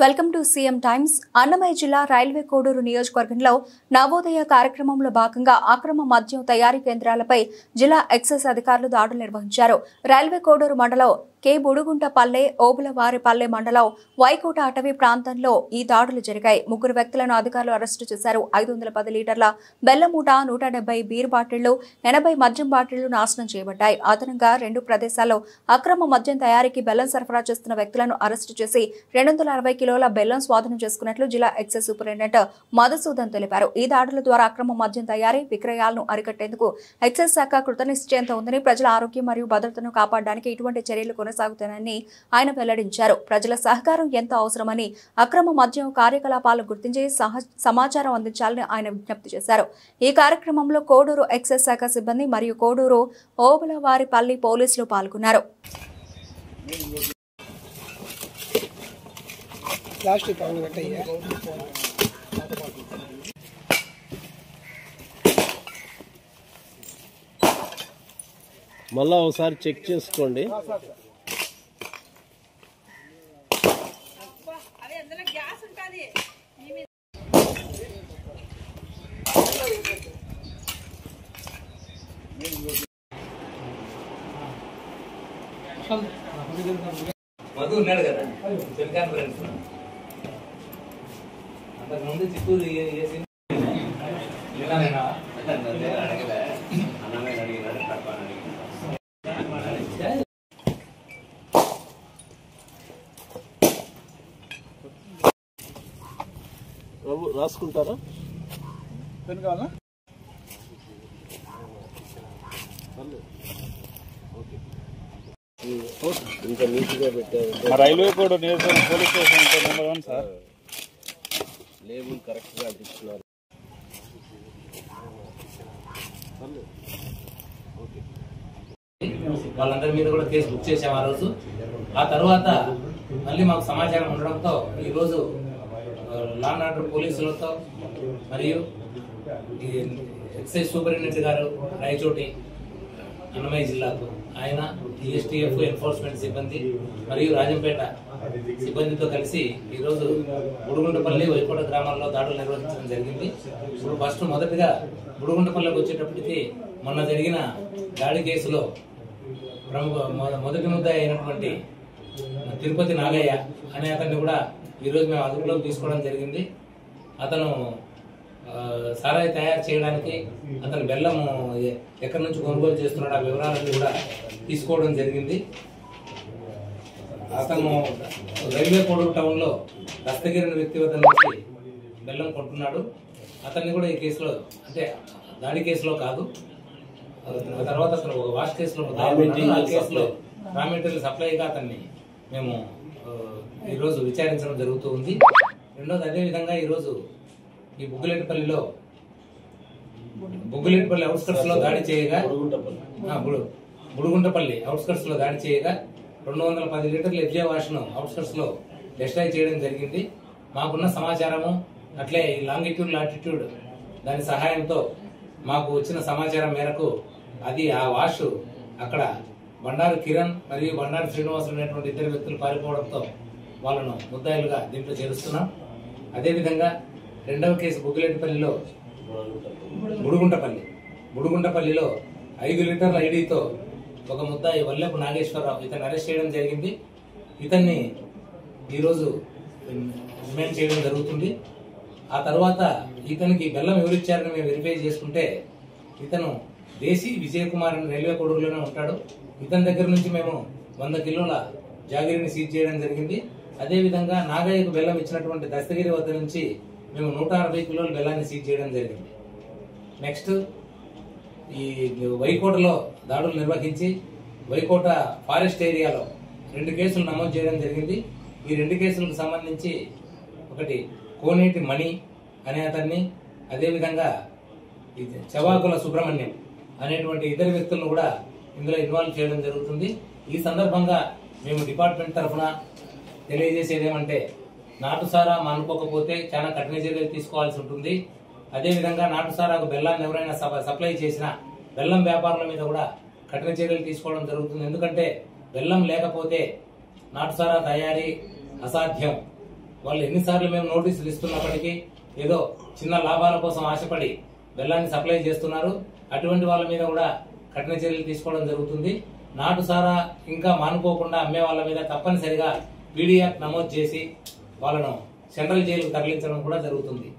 Welcome to CM times. Annamayya జిల్లా railway Koduru నియోజకవర్గంలో నవోదయ కార్యక్రమంలో భాగంగా అక్రమ మద్యం తయారీ కేంద్రాలపై జిల్లా ఎక్సైజ్ అధికారులు దాడులు నిర్వహించారు. రైల్వే కోడూరు మండలం కే బుడుగుంటపల్లె, ఓబులవారిపల్లె మండలం వైకోట అటవీ ప్రాంతంలో ఈ దాడులు జరిగాయి. 3 వ్యక్తులను అధికారులు అరెస్టు చేశారు. 510 లీటర్ల బెల్లం మూట, 170 బీర్ బాటిళ్లు, 80 మద్యం బాటిళ్లు నాశనం చేయబడ్డాయి. అదనంగా 2 ప్రదేశాల్లో అక్రమ మద్యం తయారీకి బెల్లం సరఫరా చేస్తున్న వ్యక్తులను అరెస్టు చేసి 260 కిలోల బెల్లం స్వాధీనం చేసుకున్నట్లు జిల్లా ఎక్సైజ్ సూపరింటెండెంట్ మధుసూదన్ తెలిపారు. ఈ దాడుల ద్వారా అక్రమ మద్యం తయారీ, విక్రయాలను అరికట్టేందుకు ఎక్సైజ్ శాఖ కృతనిశ్చయంతో ఉందని, ప్రజల ఆరోగ్యం మరియు భద్రతను కాపాడడానికి ఇటువంటి చర్యలు కొనసాగుతాయని ఆయన వెల్లడించారు. ప్రజల సహకారం ఎంతో అవసరమని, అక్రమ మద్యం కార్యకలాపాలను గుర్తించి సమాచారం అందించాలని ఆయన విజ్ఞప్తి చేశారు. ఈ కార్యక్రమంలో కోడూరు ఎక్సైజ్ శాఖ సిబ్బంది మరియు కోడూరు ఓబులవారిపల్లి పోలీసులు పాల్గొన్నారు. మళ్ళా ఒకసారి చెక్ చేసుకోండి. మధు ఉన్నాడు కదా టెలికాన్ ఫ్రెండ్స్ అంతకుముందు చిత్తూరు రాసుకుంటారా? పెన్ కావాలా? ఇంకా నీట్గా పెట్టారు. రైల్వే కోడ్ నియోజకవర్గం police station number 1 sir. Label కరెక్ట్గా అందిస్తున్నారు. వాళ్ళందరి మీద కూడా కేసు బుక్ చేసాం ఆ రోజు. ఆ తర్వాత మళ్ళీ మాకు సమాచారం ఉండడంతో ఈరోజు లా అండ్ ఆర్డర్ పోలీసులతో మరియు ఎక్సైజ్ సూపరింటెండెంట్ గారు రాయచోటి అన్నమయ్య జిల్లాకు, ఆయన ఎస్టీఎఫ్ ఎన్ఫోర్స్మెంట్ సిబ్బంది మరియు రాజంపేట సిబ్బందితో కలిసి ఈరోజు బుడుగుంటపల్లి, వైకోట గ్రామాల్లో దాడులు నిర్వహించడం జరిగింది. ఇప్పుడు మొదటిగా బుడుగుంటపల్లికి వచ్చేటప్పటికి మొన్న జరిగిన దాడి కేసులో మొదటి ముద్దాయి అయినటువంటి తిరుపతి నాగయ్య అనే అతన్ని కూడా ఈరోజు మేము అదుపులోకి తీసుకోవడం జరిగింది. అతను సారాయి తయారు చేయడానికి అతను బెల్లము ఎక్కడి నుంచి కొనుగోలు చేస్తున్నాడు ఆ వివరాలన్నీ కూడా తీసుకోవడం జరిగింది. అతను రైల్వే కోడూరు టౌన్ లో దస్తగిరి వ్యక్తి వద్ద నుంచి బెల్లం కొంటున్నాడు. అతన్ని కూడా ఈ కేసులో, అంటే దాడి కేసులో కాదు, తర్వాత అతను ఒక వాష్ కేసులో రా మెటీరియల్ సప్లైగా అతన్ని మేము ఈరోజు విచారించడం జరుగుతూ ఉంది. రెండోది, అదేవిధంగా ఈరోజు ఈ బుగ్గులేటిపల్లి అవుట్స్కట్స్ లో దాడి చేయగా, బుడుగుంటపల్లి అవుట్స్కట్స్ లో దాడి చేయగా 210 లీటర్ల ఎఫ్జే వాష్ ను అవుట్స్కట్స్ లో డిస్ట్రాయ్ చేయడం జరిగింది. మాకున్న సమాచారము అట్లే లాంగిట్యూడ్ లాటిట్యూడ్ దాని సహాయంతో మాకు వచ్చిన సమాచారం మేరకు ఆ వాష్ అక్కడ బండారు కిరణ్ మరియు బండారు శ్రీనివాసులు అనేటువంటి 2 వ్యక్తులు పారిపోవడంతో వాళ్ళను ముద్దాయిలుగా దీంట్లో చేరుస్తున్నాం. అదేవిధంగా రెండవ కేసు బుగ్గులేటిపల్లిలో బుడుగుంటపల్లిలో 5 లీటర్ల ఐడితో ఒక ముద్దాయి వల్లెపు నాగేశ్వరరావు ఇతన్ని అరెస్ట్ చేయడం జరిగింది. ఇతన్ని ఈరోజు రిమైండ్ చేయడం జరుగుతుంది. ఆ తర్వాత ఇతనికి బెల్లం ఎవరిచ్చారని మేము వెరిఫై చేసుకుంటే ఇతను దేశీ విజయ్ కుమార్ అని రైల్వే కోడూరులోనే ఉంటాడు. ఇతని దగ్గర నుంచి మేము 100 కిలోల జాగిరిని సీజ్ చేయడం జరిగింది. అదేవిధంగా నాగయ్యకు బెల్లం ఇచ్చినటువంటి దస్తగిరి వద్ద నుంచి మేము 160 కిలోల బెల్లాన్ని సీజ్ చేయడం జరిగింది. నెక్స్ట్, ఈ వైకోటలో దాడులు నిర్వహించి వైకోట ఫారెస్ట్ ఏరియాలో 2 కేసులు నమోదు చేయడం జరిగింది. ఈ 2 కేసులకు సంబంధించి ఒకటి కోనేటి మణి అనే అతన్ని, అదేవిధంగా చవాకుల సుబ్రహ్మణ్యం అనేటువంటి 2 వ్యక్తులను కూడా ఇందులో ఇన్వాల్వ్ చేయడం జరుగుతుంది. ఈ సందర్భంగా మేము డిపార్ట్మెంట్ తరఫున తెలియజేసేది ఏమంటే, నాటుసారా మానుకోకపోతే చాలా కఠిన చర్యలు తీసుకోవాల్సి ఉంటుంది. అదేవిధంగా నాటుసారాకు బెల్లాన్ని ఎవరైనా సప్లై చేసినా బెల్లం వ్యాపారుల మీద కూడా కఠిన చర్యలు తీసుకోవడం జరుగుతుంది. ఎందుకంటే బెల్లం లేకపోతే నాటుసారా తయారీ అసాధ్యం. వాళ్ళు ఎన్నిసార్లు మేము నోటీసులు ఇస్తున్నప్పటికీ ఏదో చిన్న లాభాల కోసం ఆశపడి బెల్లాన్ని సప్లై చేస్తున్నారు. అటువంటి వాళ్ళ మీద కూడా కఠిన చర్యలు తీసుకోవడం జరుగుతుంది. నాటు సారా ఇంకా మానుకోకుండా అమ్మే వాళ్ళ మీద తప్పనిసరిగా పీడీ యాక్ట్ నమోదు చేసి వాళ్ళను సెంట్రల్ జైలుకు తరలించడం కూడా జరుగుతుంది.